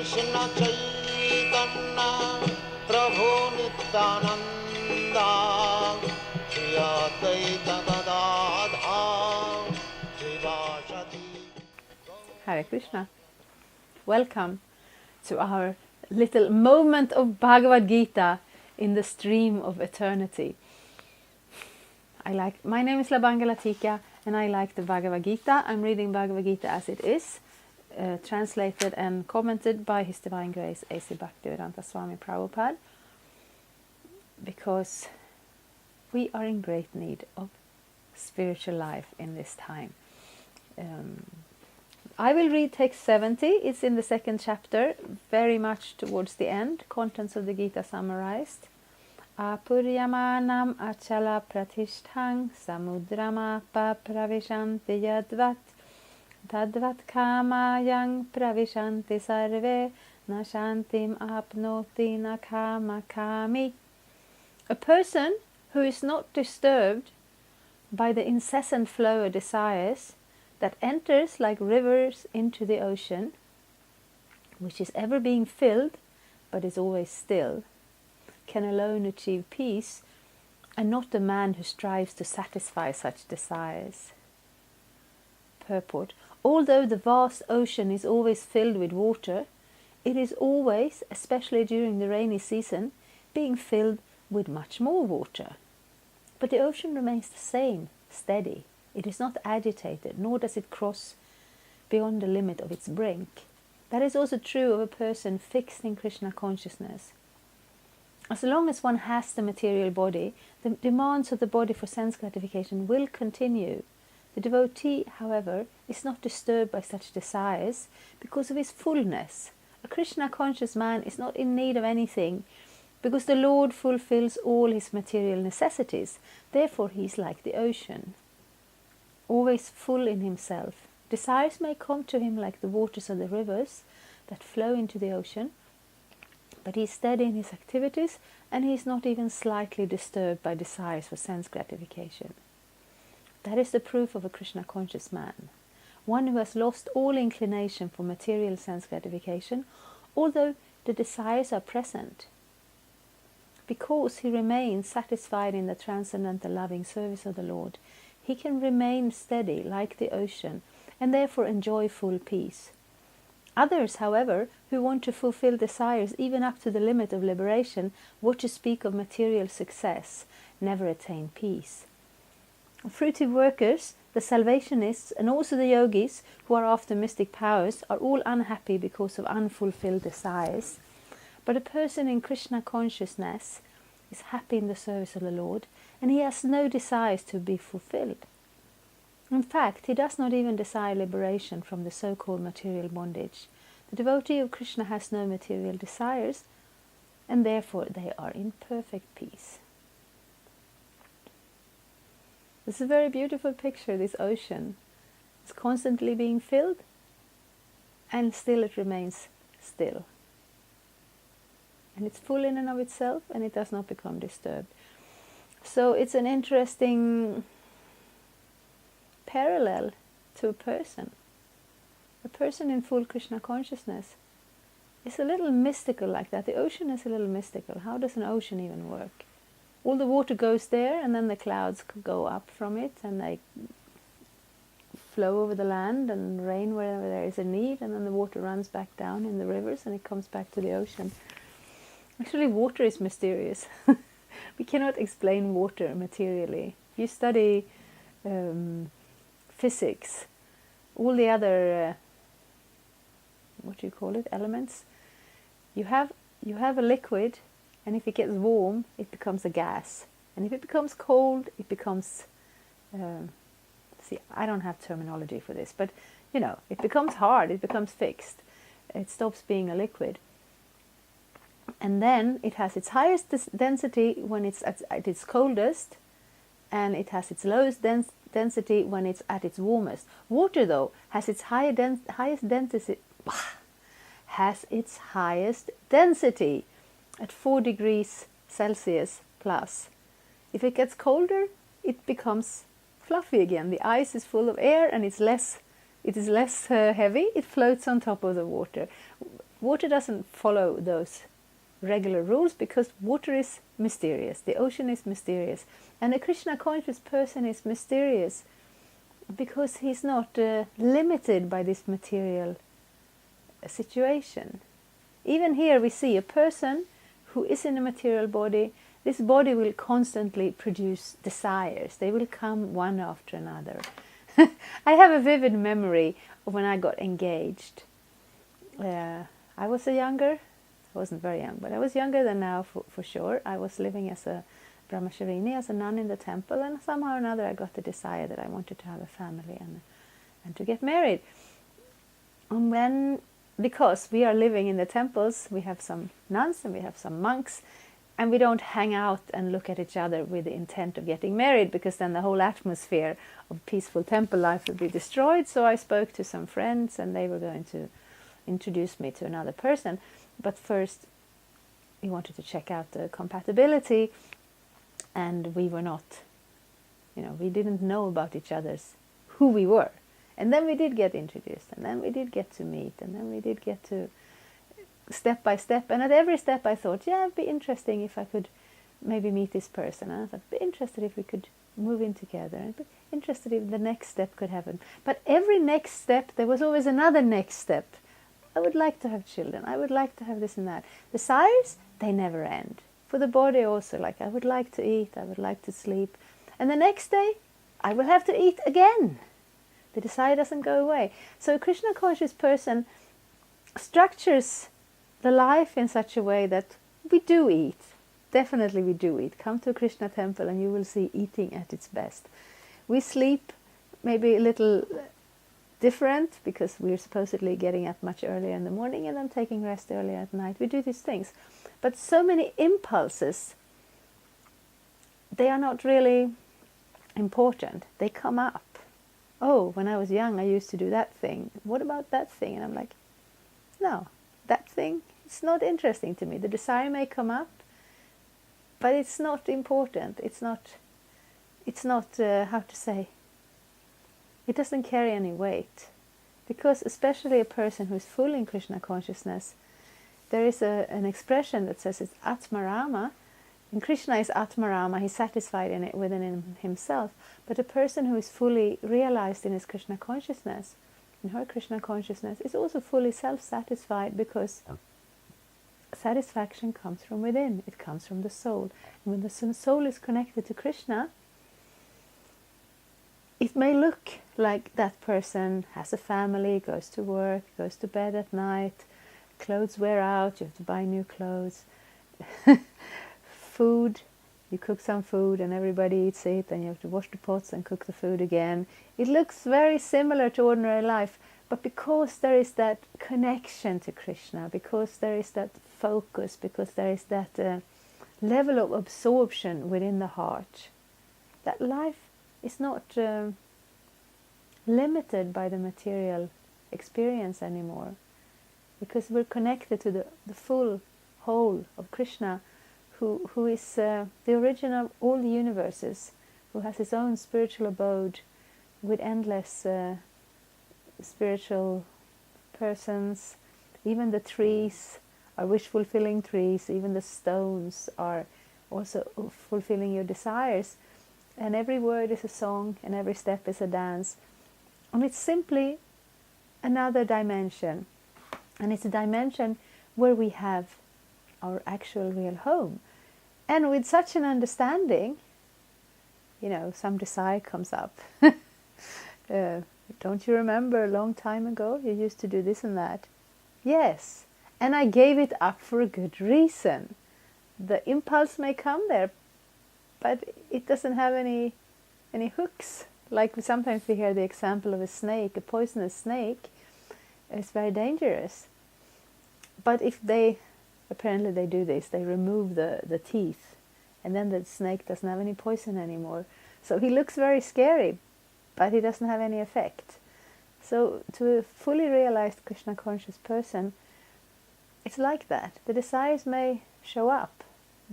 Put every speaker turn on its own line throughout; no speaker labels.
Krishna Chaitanya Prabhu Nityananda Shri Advaita Gadadhar Srivasati.
Hare Krishna. Welcome to our little moment of Bhagavad-gita in the stream of eternity. My name is Latika and I like the Bhagavad-gita. I'm reading Bhagavad-gita as it is, translated and commented by His Divine Grace A.C. Bhaktivedanta Swami Prabhupada, because we are in great need of spiritual life in this time. I will read text 70. It's in the second chapter, very much towards the end. Contents of the Gita summarized. Apuryamanam achala pratishtang samudramapa pravishanti yadvat tadvat kamayang pravishanti sarve nashantim apnoti nakama kami. A person who is not disturbed by the incessant flow of desires that enters like rivers into the ocean, which is ever being filled but is always still, can alone achieve peace, and not the man who strives to satisfy such desires. Purport: although the vast ocean is always filled with water, it is always, especially during the rainy season, being filled with much more water. But the ocean remains the same, steady. It is not agitated, nor does it cross beyond the limit of its brink. That is also true of a person fixed in Krishna consciousness. As long as one has the material body, the demands of the body for sense gratification will continue. The devotee, however, is not disturbed by such desires because of his fullness. A Krishna conscious man is not in need of anything, because the Lord fulfills all his material necessities. Therefore he is like the ocean, always full in himself. Desires may come to him like the waters of the rivers that flow into the ocean, but he is steady in his activities, and he is not even slightly disturbed by desires for sense gratification. That is the proof of a Krishna conscious man, one who has lost all inclination for material sense gratification, although the desires are present. Because he remains satisfied in the transcendental loving service of the Lord, he can remain steady like the ocean, and therefore enjoy full peace. Others, however, who want to fulfill desires even up to the limit of liberation, what to speak of material success, never attain peace. Fruitive workers, the salvationists, and also the yogis who are after mystic powers are all unhappy because of unfulfilled desires. But a person in Krishna consciousness is happy in the service of the Lord, and he has no desires to be fulfilled. In fact, he does not even desire liberation from the so-called material bondage. The devotee of Krishna has no material desires, and therefore they are in perfect peace. This is a very beautiful picture, this ocean. It's constantly being filled, and still it remains still. And it's full in and of itself, and it does not become disturbed. So it's an interesting parallel to a person. A person in full Krishna consciousness is a little mystical like that. The ocean is a little mystical. How does an ocean even work? All the water goes there, and then the clouds go up from it, and they flow over the land and rain wherever there is a need, and then the water runs back down in the rivers and it comes back to the ocean. Actually, water is mysterious. We cannot explain water materially. If you study physics, all the other elements, you have a liquid, and if it gets warm it becomes a gas, and if it becomes cold it becomes I don't have terminology for this, but it becomes hard, it becomes fixed, it stops being a liquid. And then it has its highest density when it's at its coldest, and it has its lowest density when it's at its warmest. Water, though, has its highest density at 4 degrees Celsius plus. If it gets colder, it becomes fluffy again. The ice is full of air, and it is less heavy. It floats on top of the water. water doesn't follow those regular rules because water is mysterious. The ocean is mysterious. And a Krishna conscious person is mysterious because he's not limited by this material situation. Even here we see a person who is in a material body. This body will constantly produce desires. They will come one after another. I have a vivid memory of when I got engaged. I was I wasn't very young, but I was younger than now for sure. I was living as a brahmacharini, as a nun in the temple, and somehow or another I got the desire that I wanted to have a family and to get married. And because we are living in the temples, we have some nuns and we have some monks, and we don't hang out and look at each other with the intent of getting married, because then the whole atmosphere of peaceful temple life would be destroyed. So I spoke to some friends and they were going to introduce me to another person. But first we wanted to check out the compatibility, and we were not, we didn't know about each other's, who we were. And then we did get introduced, and then we did get to meet, and then we did get to step by step. And at every step I thought, yeah, it'd be interesting if I could maybe meet this person. And I thought, it'd be interested if we could move in together. I'd be interested if the next step could happen. But every next step, there was always another next step. I would like to have children. I would like to have this and that. Desires, they never end. For the body also, like I would like to eat, I would like to sleep. And the next day, I will have to eat again. The desire doesn't go away. So a Krishna conscious person structures the life in such a way that we do eat. Definitely we do eat. Come to a Krishna temple and you will see eating at its best. We sleep maybe a little different because we're supposedly getting up much earlier in the morning and then taking rest earlier at night. We do these things. But so many impulses, they are not really important. They come up. Oh, when I was young, I used to do that thing. What about that thing? And I'm like, no, that thing, it's not interesting to me. The desire may come up, but it's not important. It's not, how to say, it doesn't carry any weight. Because especially a person who is full in Krishna consciousness, there is an expression that says it's Atmarama. And Krishna is Atmarama, he's satisfied in it within himself. But a person who is fully realized in his Krishna consciousness, in her Krishna consciousness, is also fully self-satisfied, because satisfaction comes from within. It comes from the soul. And when the soul is connected to Krishna, it may look like that person has a family, goes to work, goes to bed at night, clothes wear out, you have to buy new clothes. Food, you cook some food and everybody eats it, and you have to wash the pots and cook the food again. It looks very similar to ordinary life, but because there is that connection to Krishna, because there is that focus, because there is that level of absorption within the heart, that life is not limited by the material experience anymore, because we're connected to the full whole of Krishna, who is the origin of all the universes, who has his own spiritual abode with endless spiritual persons. Even the trees are wish-fulfilling trees, even the stones are also fulfilling your desires. And every word is a song, and every step is a dance. And it's simply another dimension. And it's a dimension where we have our actual real home. And with such an understanding, some desire comes up. Don't you remember a long time ago you used to do this and that? Yes, and I gave it up for a good reason. The impulse may come there, but it doesn't have any hooks. Like sometimes we hear the example of a snake, a poisonous snake. It's very dangerous. But if apparently they do this, they remove the teeth, and then the snake doesn't have any poison anymore. So he looks very scary, but he doesn't have any effect. So to a fully realized Krishna conscious person, it's like that. The desires may show up,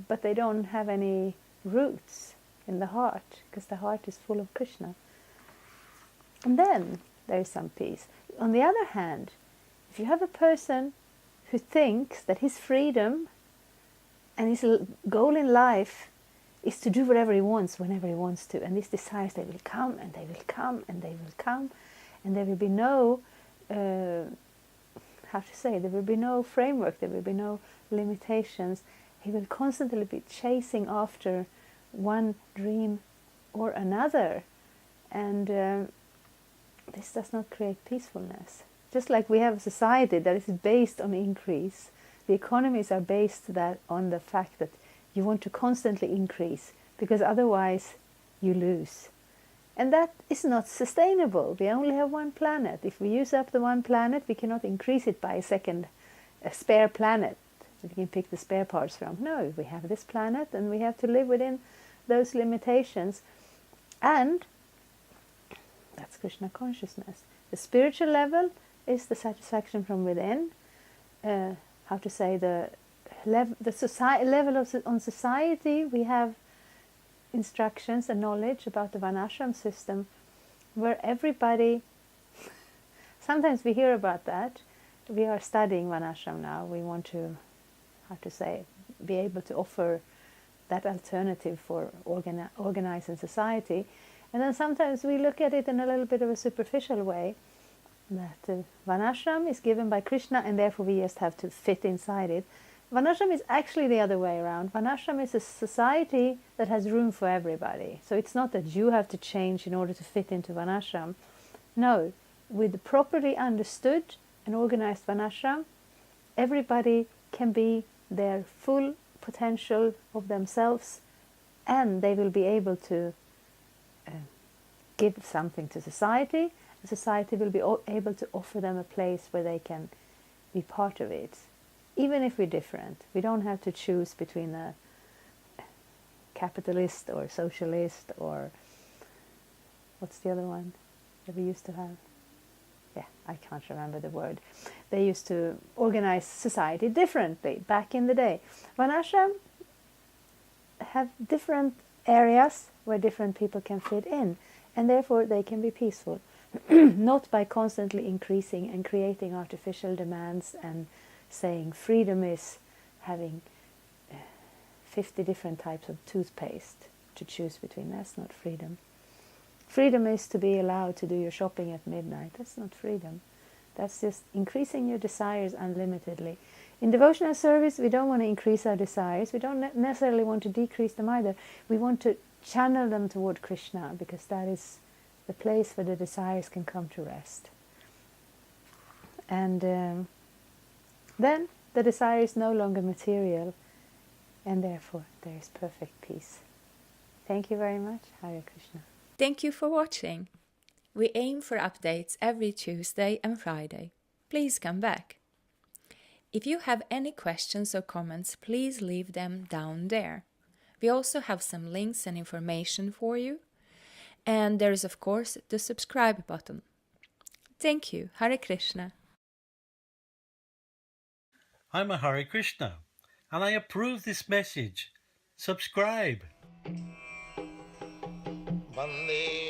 but they don't have any roots in the heart, because the heart is full of Krishna. And then there is some peace. On the other hand, if you have a person who thinks that his freedom and his goal in life is to do whatever he wants whenever he wants to, and these desires, they will come and they will come and they will come, and there will be no there will be no framework, there will be no limitations. He will constantly be chasing after one dream or another, and this does not create peacefulness. Just like we have a society that is based on increase, the economies are based on the fact that you want to constantly increase, because otherwise you lose. And that is not sustainable. We only have one planet. If we use up the one planet, we cannot increase it by a spare planet that we can pick the spare parts from. No, we have this planet and we have to live within those limitations. And that's Krishna consciousness. The spiritual level is the satisfaction from within. The level on society, we have instructions and knowledge about the Varnashram system, where everybody, sometimes we hear about that. We are studying Varnashram now. We want to, be able to offer that alternative for organizing society. And then sometimes we look at it in a little bit of a superficial way, that Varnashram is given by Krishna and therefore we just have to fit inside it. Varnashram is actually the other way around. Varnashram is a society that has room for everybody. So it's not that you have to change in order to fit into Varnashram. No, with properly understood and organized Varnashram, everybody can be their full potential of themselves, and they will be able to give something to society. The society will be able to offer them a place where they can be part of it. Even if we're different, we don't have to choose between a capitalist or socialist or what's the other one that we used to have? Yeah, I can't remember the word. They used to organize society differently back in the day. Varnashram have different areas where different people can fit in, and therefore they can be peaceful. Not by constantly increasing and creating artificial demands and saying freedom is having 50 different types of toothpaste to choose between. That's not freedom. Freedom is to be allowed to do your shopping at midnight. That's not freedom. That's just increasing your desires unlimitedly. In devotional service, we don't want to increase our desires. We don't necessarily want to decrease them either. We want to channel them toward Krishna, because that is the place where the desires can come to rest. And then the desire is no longer material, and therefore there is perfect peace. Thank you very much. Hare Krishna.
Thank you for watching. We aim for updates every Tuesday and Friday. Please come back. If you have any questions or comments, please leave them down there. We also have some links and information for you. And there is, of course, the subscribe button. Thank you. Hare Krishna.
I'm a Hare Krishna, and I approve this message. Subscribe.
Vande